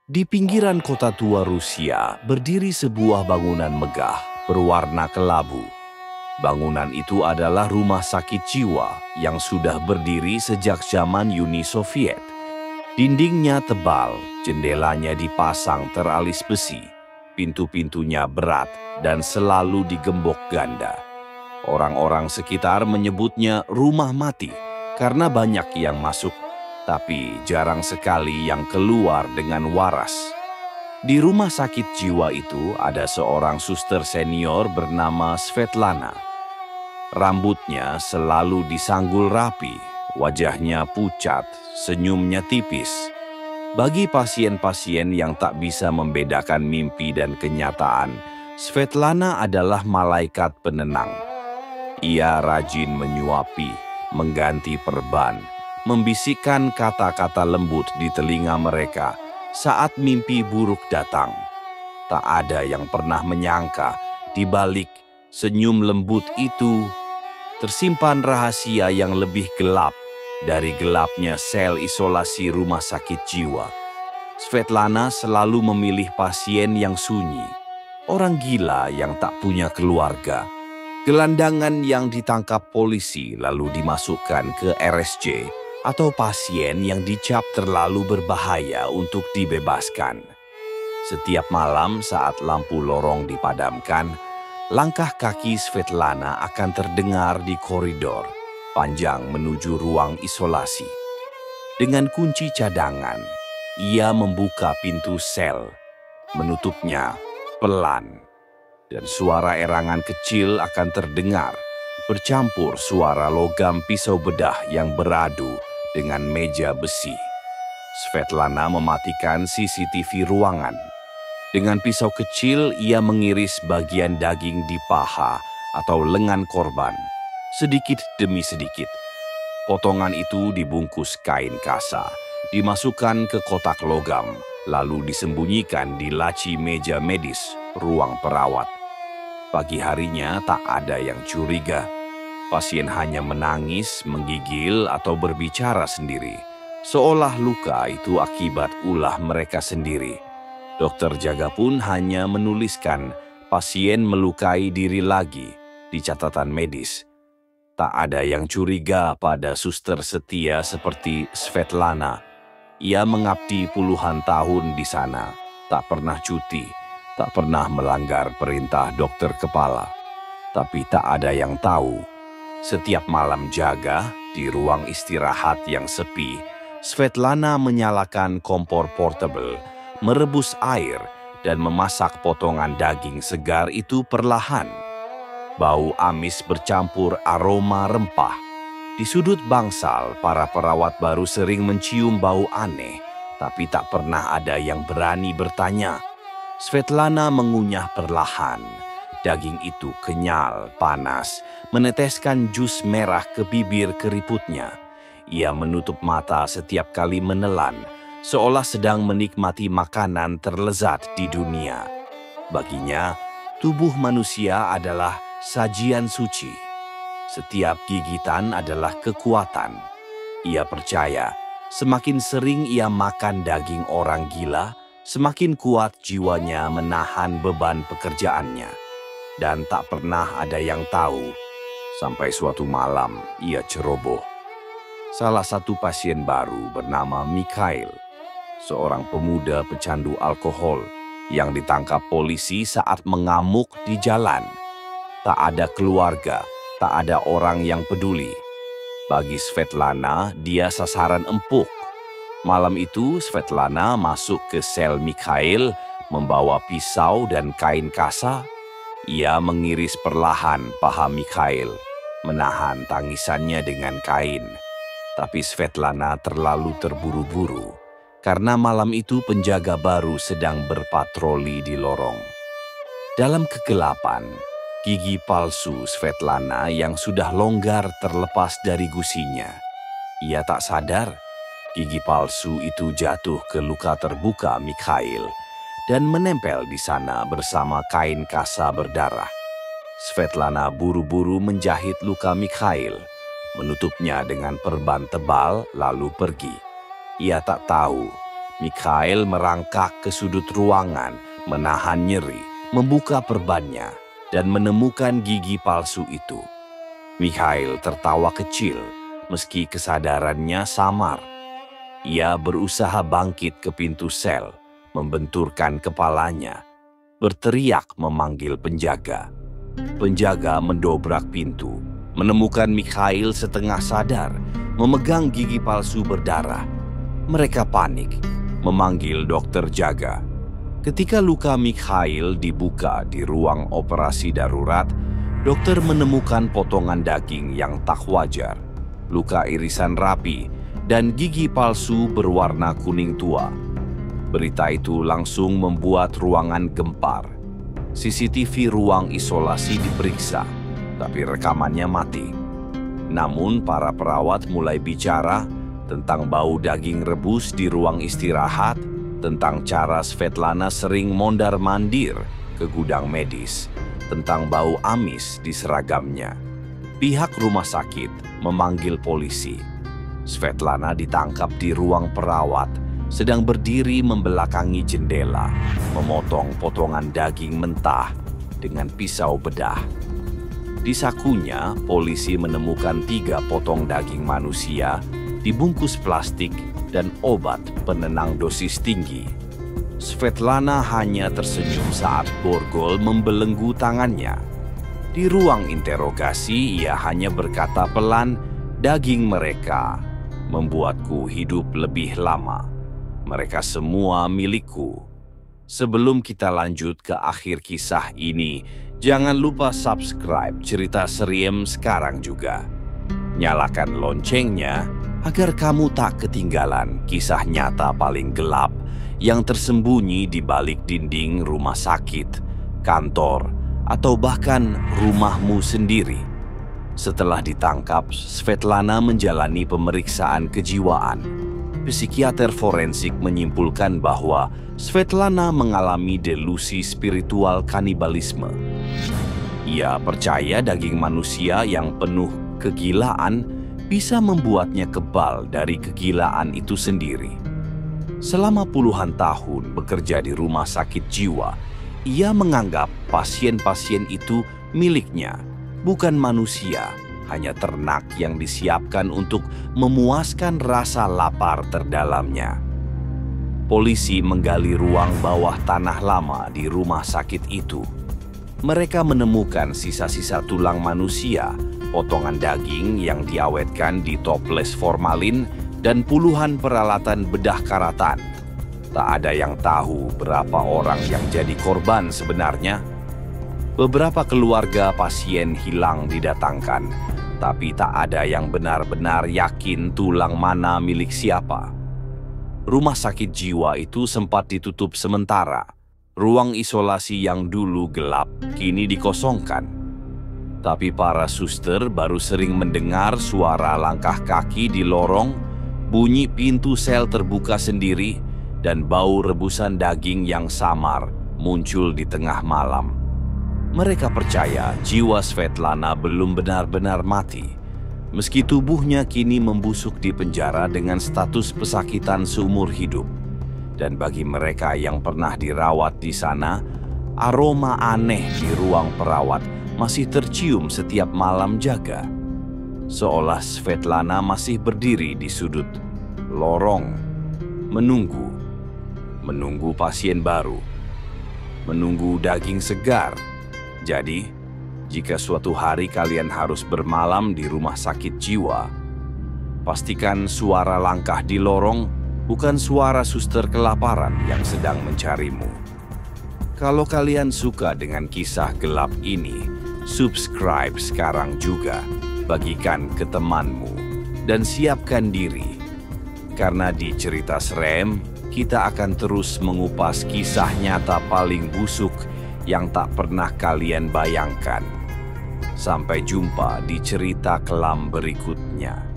Di pinggiran kota tua Rusia berdiri sebuah bangunan megah berwarna kelabu. Bangunan itu adalah rumah sakit jiwa yang sudah berdiri sejak zaman Uni Soviet. Dindingnya tebal, jendelanya dipasang teralis besi, pintu-pintunya berat dan selalu digembok ganda. Orang-orang sekitar menyebutnya rumah mati karena banyak yang masuk, tapi jarang sekali yang keluar dengan waras. Di rumah sakit jiwa itu ada seorang suster senior bernama Svetlana. Rambutnya selalu disanggul rapi, wajahnya pucat, senyumnya tipis. Bagi pasien-pasien yang tak bisa membedakan mimpi dan kenyataan, Svetlana adalah malaikat penenang. Ia rajin menyuapi, mengganti perban, membisikkan kata-kata lembut di telinga mereka saat mimpi buruk datang. Tak ada yang pernah menyangka di balik senyum lembut itu tersimpan rahasia yang lebih gelap dari gelapnya sel isolasi rumah sakit jiwa. Svetlana selalu memilih pasien yang sunyi, orang gila yang tak punya keluarga, gelandangan yang ditangkap polisi lalu dimasukkan ke RSJ, atau pasien yang dicap terlalu berbahaya untuk dibebaskan. Setiap malam saat lampu lorong dipadamkan, langkah kaki Svetlana akan terdengar di koridor panjang menuju ruang isolasi. Dengan kunci cadangan, ia membuka pintu sel, menutupnya pelan, dan suara erangan kecil akan terdengar, bercampur suara logam pisau bedah yang beradu dengan meja besi. Svetlana mematikan CCTV ruangan. Dengan pisau kecil, ia mengiris bagian daging di paha atau lengan korban, sedikit demi sedikit. Potongan itu dibungkus kain kasa, dimasukkan ke kotak logam, lalu disembunyikan di laci meja medis ruang perawat. Pagi harinya tak ada yang curiga. Pasien hanya menangis, menggigil, atau berbicara sendiri, seolah luka itu akibat ulah mereka sendiri. Dokter jaga pun hanya menuliskan pasien melukai diri lagi di catatan medis. Tak ada yang curiga pada suster setia seperti Svetlana. Ia mengabdi puluhan tahun di sana, tak pernah cuti, tak pernah melanggar perintah dokter kepala. Tapi tak ada yang tahu. Setiap malam jaga, di ruang istirahat yang sepi, Svetlana menyalakan kompor portable, merebus air, dan memasak potongan daging segar itu perlahan. Bau amis bercampur aroma rempah. Di sudut bangsal, para perawat baru sering mencium bau aneh, tapi tak pernah ada yang berani bertanya. Svetlana mengunyah perlahan. Daging itu kenyal, panas, meneteskan jus merah ke bibir keriputnya. Ia menutup mata setiap kali menelan, seolah sedang menikmati makanan terlezat di dunia. Baginya, tubuh manusia adalah sajian suci. Setiap gigitan adalah kekuatan. Ia percaya, semakin sering ia makan daging orang gila, semakin kuat jiwanya menahan beban pekerjaannya. Dan tak pernah ada yang tahu, sampai suatu malam ia ceroboh. Salah satu pasien baru bernama Mikhail, seorang pemuda pecandu alkohol yang ditangkap polisi saat mengamuk di jalan. Tak ada keluarga, tak ada orang yang peduli. Bagi Svetlana, dia sasaran empuk. Malam itu, Svetlana masuk ke sel Mikhail, membawa pisau dan kain kasa. Ia mengiris perlahan paha Mikhail, menahan tangisannya dengan kain. Tapi Svetlana terlalu terburu-buru, karena malam itu penjaga baru sedang berpatroli di lorong. Dalam kegelapan, gigi palsu Svetlana yang sudah longgar terlepas dari gusinya. Ia tak sadar, gigi palsu itu jatuh ke luka terbuka Mikhail dan menempel di sana bersama kain kasa berdarah. Svetlana buru-buru menjahit luka Mikhail, menutupnya dengan perban tebal lalu pergi. Ia tak tahu, Mikhail merangkak ke sudut ruangan, menahan nyeri, membuka perbannya, dan menemukan gigi palsu itu. Mikhail tertawa kecil, meski kesadarannya samar. Ia berusaha bangkit ke pintu sel, membenturkan kepalanya, berteriak memanggil penjaga. Penjaga mendobrak pintu, menemukan Mikhail setengah sadar, memegang gigi palsu berdarah. Mereka panik, memanggil dokter jaga. Ketika luka Mikhail dibuka di ruang operasi darurat, dokter menemukan potongan daging yang tak wajar, luka irisan rapi, dan gigi palsu berwarna kuning tua. Berita itu langsung membuat ruangan gempar. CCTV ruang isolasi diperiksa, tapi rekamannya mati. Namun para perawat mulai bicara tentang bau daging rebus di ruang istirahat, tentang cara Svetlana sering mondar-mandir ke gudang medis, tentang bau amis di seragamnya. Pihak rumah sakit memanggil polisi. Svetlana ditangkap di ruang perawat, sedang berdiri membelakangi jendela, memotong potongan daging mentah dengan pisau bedah. Di sakunya, polisi menemukan 3 potong daging manusia dibungkus plastik dan obat penenang dosis tinggi. Svetlana hanya tersenyum saat borgol membelenggu tangannya. Di ruang interogasi, ia hanya berkata pelan, "Daging mereka membuatku hidup lebih lama. Mereka semua milikku." Sebelum kita lanjut ke akhir kisah ini, jangan lupa subscribe Cerita Seriem sekarang juga. Nyalakan loncengnya agar kamu tak ketinggalan kisah nyata paling gelap yang tersembunyi di balik dinding rumah sakit, kantor, atau bahkan rumahmu sendiri. Setelah ditangkap, Svetlana menjalani pemeriksaan kejiwaan. Psikiater forensik menyimpulkan bahwa Svetlana mengalami delusi spiritual kanibalisme. Ia percaya daging manusia yang penuh kegilaan bisa membuatnya kebal dari kegilaan itu sendiri. Selama puluhan tahun bekerja di rumah sakit jiwa, ia menganggap pasien-pasien itu miliknya, bukan manusia, hanya ternak yang disiapkan untuk memuaskan rasa lapar terdalamnya. Polisi menggali ruang bawah tanah lama di rumah sakit itu. Mereka menemukan sisa-sisa tulang manusia, potongan daging yang diawetkan di toples formalin, dan puluhan peralatan bedah karatan. Tak ada yang tahu berapa orang yang jadi korban sebenarnya. Beberapa keluarga pasien hilang didatangkan, tapi tak ada yang benar-benar yakin tulang mana milik siapa. Rumah sakit jiwa itu sempat ditutup sementara. Ruang isolasi yang dulu gelap kini dikosongkan. Tapi para suster baru sering mendengar suara langkah kaki di lorong, bunyi pintu sel terbuka sendiri, dan bau rebusan daging yang samar muncul di tengah malam. Mereka percaya jiwa Svetlana belum benar-benar mati, meski tubuhnya kini membusuk di penjara dengan status pesakitan seumur hidup. Dan bagi mereka yang pernah dirawat di sana, aroma aneh di ruang perawat masih tercium setiap malam jaga. Seolah Svetlana masih berdiri di sudut lorong, menunggu pasien baru, menunggu daging segar. Jadi, jika suatu hari kalian harus bermalam di rumah sakit jiwa, pastikan suara langkah di lorong bukan suara suster kelaparan yang sedang mencarimu. Kalau kalian suka dengan kisah gelap ini, subscribe sekarang juga, bagikan ke temanmu, dan siapkan diri. Karena di Cerita Serem, kita akan terus mengupas kisah nyata paling busuk yang tak pernah kalian bayangkan. Sampai jumpa di cerita kelam berikutnya.